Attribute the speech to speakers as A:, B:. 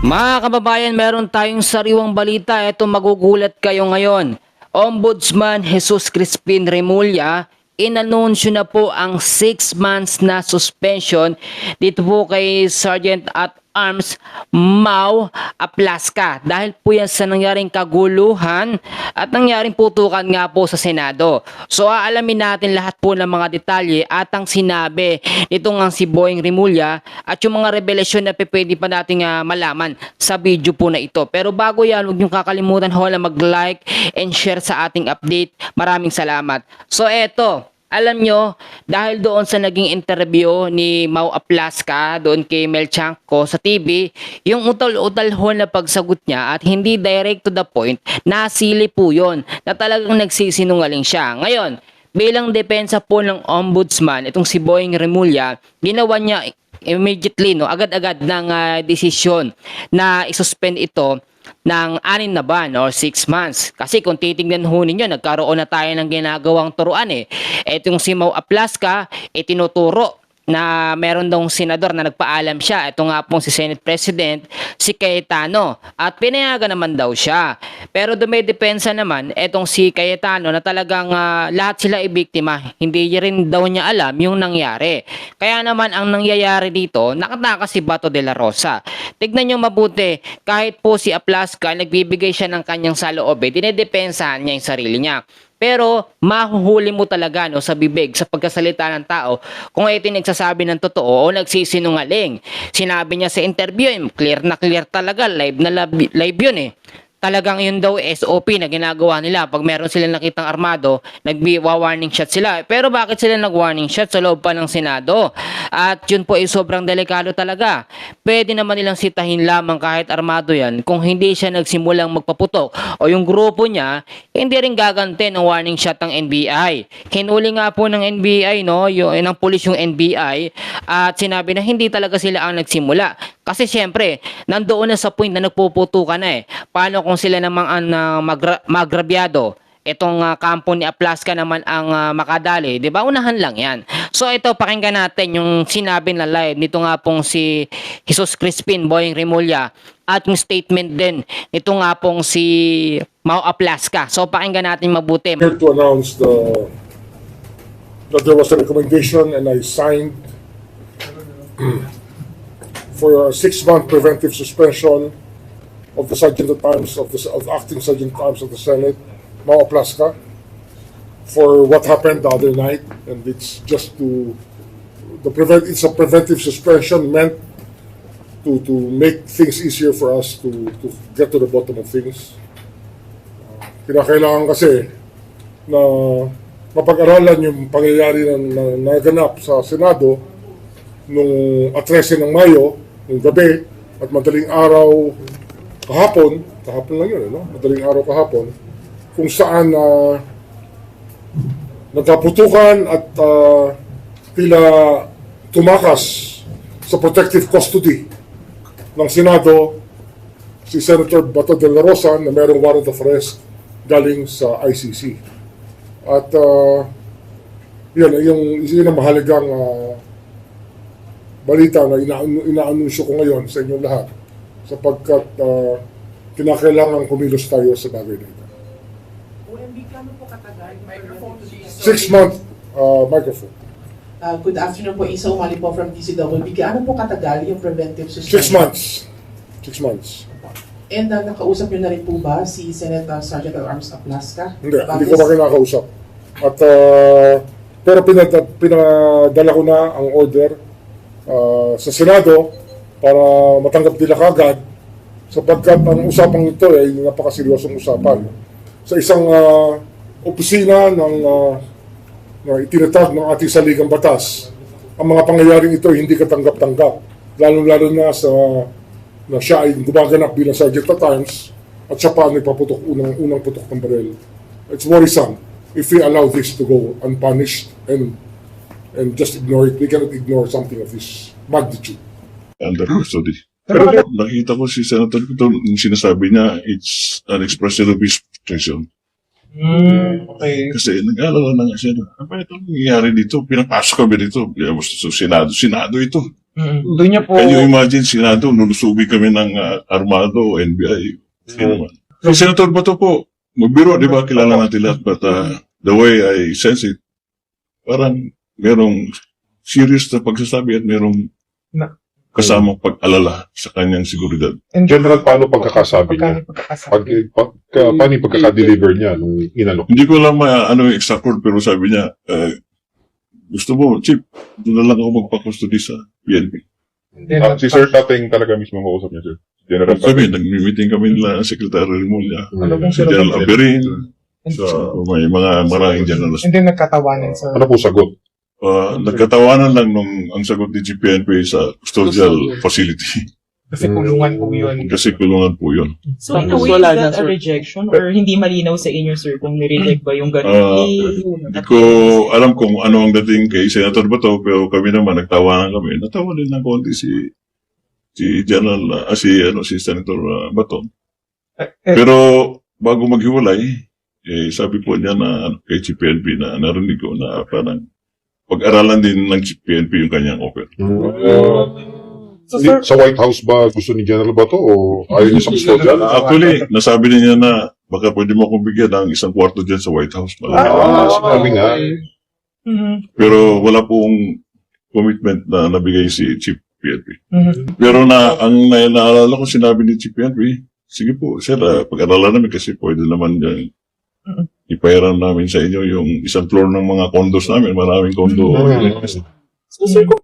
A: Mga kababayan, meron tayong sariwang balita. Ito, magugulat kayo ngayon. Ombudsman Jesus Crispin Remulla, inanunsyo na po ang 6 months na suspension dito po kay Sergeant at Arms Mau Aplasca dahil po yan sa nangyaring kaguluhan at nangyaring putukan nga po sa Senado. So aalamin natin lahat po ng mga detalye at ang sinabi nitong ang si Boying Remulla at yung mga revelasyon na pwede pa nating malaman sa video po na ito. Pero bago yan, huwag niyong kakalimutan na mag-like and share sa ating update. Maraming salamat. So eto, alam nyo, dahil doon sa naging interview ni Mau Aplasca doon kay Mel Chanco sa TV, yung utal-utal ho na pagsagot niya at hindi direct to the point, nasili po yun na talagang nagsisinungaling siya. Ngayon, bilang depensa po ng ombudsman, itong si Boying Remulla, ginawa niya immediately, agad-agad ng desisyon na isuspend ito ng 6 na buwan or 6 months. Kasi kung titignan ho ninyo, nagkaroon na tayo ng ginagawang turuan eh. Itong si Mau Aplasca, tinuturo na meron daw senador na nagpaalam siya. Ito nga pong si Senate President, si Cayetano. At pinayagan naman daw siya. Pero dumidepensa naman, etong si Cayetano na talagang lahat sila ibiktima. Hindi rin daw niya alam yung nangyari. Kaya naman ang nangyayari dito, nakatakas si Bato de la Rosa. Tignan nyo mabuti, kahit po si Aplasca, nagbibigay siya ng kanyang saloob, dinedepensahan niya yung sarili niya. Pero mahuhuli mo talaga sa bibig sa pagkasalita ng tao kung ito nagsasabi ng totoo o nagsisinungaling. Sinabi niya sa interview, clear na clear talaga, live na live yun eh. Talagang yun daw SOP na ginagawa nila. Pag meron silang nakitang armado, nag-warning shot sila. Pero bakit sila nag-warning shot sa loob pa ng Senado? At yun po ay sobrang delikado talaga. Pwede naman nilang sitahin lamang kahit armado yan kung hindi siya nagsimulang magpaputok o yung grupo niya, hindi rin gaganti ng warning shot ng NBI. Hinuli nga po ng NBI, ng pulis yung NBI at sinabi na hindi talaga sila ang nagsimula. Kasi syempre, nandoon na sa point na nagpuputukan na eh. Paano kung sila namang magrabyado? Itong kampo ni Aplasca naman ang makadali, di ba? Unahan lang yan. So ito, pakinggan natin yung sinabi na live nito nga pong si Jesus Crispin Boying Remulla at yung statement din nito nga pong si Mau Aplasca. So pakinggan natin mabuti.
B: Here to announce that there was a recommendation and I signed for a 6-month preventive suspension of the Sergeant at Arms of Acting Sergeant at Arms of the Senate, Mau Aplasca, for what happened the other night, and it's just it's a preventive suspension meant to make things easier for us to get to the bottom of things. Kinakailangan kasi na mapag-aralan yung pangyayari na naganap sa Senado nung 13 ng Mayo, nung gabi, at madaling araw kahapon lang yun, madaling araw kahapon, kung saan nagkaputukan at tila tumakas sa protective custody ng Senado si Senator Bato de la Rosa na mayroong warrant of arrest galing sa ICC. At yun ang mahalagang balita na inaanunsyo ko ngayon sa inyong lahat sapagkat kinakailangan kumilos tayo sa bagay na ito.
C: OMB, kano po katagal?
B: 6-month microphone.
C: Good afternoon po, Isa Umali po from DCWB. Ano po katagal yung preventive suspension?
B: 6 months.
C: And nakausap niyo na rin po ba si Senator Sergeant at Arms Aplasca?
B: Hindi ko pa kinakausap. At pero pinadala ko na ang order sa Senado para matanggap nila kagad sapagkat ang usapang ito ay napakaseryosong usapan. Sa isang opisina na itinatag ng ating saligang batas, ang mga pangyayaring ito ay hindi katanggap-tanggap, lalo-lalo na na siya ay gumaganap bilang Sergeant at Arms at siya pa nagpaputok, unang putok ng baril. It's worrisome if we allow this to go unpunished and just ignore it. We cannot ignore something of this magnitude.
D: Under custody. Pero nakita ko si Senator Cotton, yung sinasabi niya, it's an expression of his frustration.
E: Okay.
D: Kasi nag-alala na nga siya, ano ba itong nangyayari dito? Pinapasok kami dito. Kaya gusto sa Senado ito.
E: Doon niya po,
D: Can you imagine, Senado, nulusugin kami ng Armado o NBI? Hindi naman. Si Senator Bato po, magbiro, di ba, kilala natin lahat, but the way I sense it, parang merong serious na pagsasabi at merong
E: Na-
D: kasamang pag-alala sa kanyang seguridad.
F: General, paano pagkakasabi niya? Paano yung pagkakadeliver niya nung inalok?
D: Hindi ko alam ano yung exact word, pero sabi niya, gusto mo, Chief, doon na lang ako magpa-custody sa PNP.
F: Si Sir Tating talaga mismo mausap niya, sir. General
D: Sabi,
F: Tating.
D: nag-meeting kami nila Secretary Remulla,
E: Ano pong
D: si
E: sinabi?
D: General Aberin, may mga maraming generals.
E: Hindi nagkatawanan sa...
F: Ano po sagot?
D: Nagkatawanan lang nung ang sagot ni GPNP sa custodial facility.
E: Kasi kulungan po yun.
D: Kasi kulungan po yun.
G: So in a way, is that a rejection? Or hindi malinaw sa inyo, sir, kung nireject ba yung ganun?
D: Hindi ko alam kung ano ang dating kay Senator Bato, pero kami naman nagtawanan kami. Natawa din ng konti si General, si Senator Bato. Pero bago maghiwalay, sabi po niya na kay GPNP na narinig ko na parang pag-aralan din ng GPNP yung kanyang offer.
E: So, sir,
F: Sa White House ba gusto ni General Bato o ayaw niya sa custodial?
D: Actually, nasabi niya na baka pwede mo akong bigyan ng isang kwarto dyan sa White House.
F: Sabi nga.
D: Pero wala pong commitment na nabigay si Chief PNP.
E: Mhm.
D: Pero ang naalala ko sinabi ni Chief PNP, sige po, sir, pag-aralan namin kasi pwede naman yan. Ipahiram namin sa inyo yung isang floor ng mga condos namin, maraming condo.
F: Mm.
G: So, sir, kung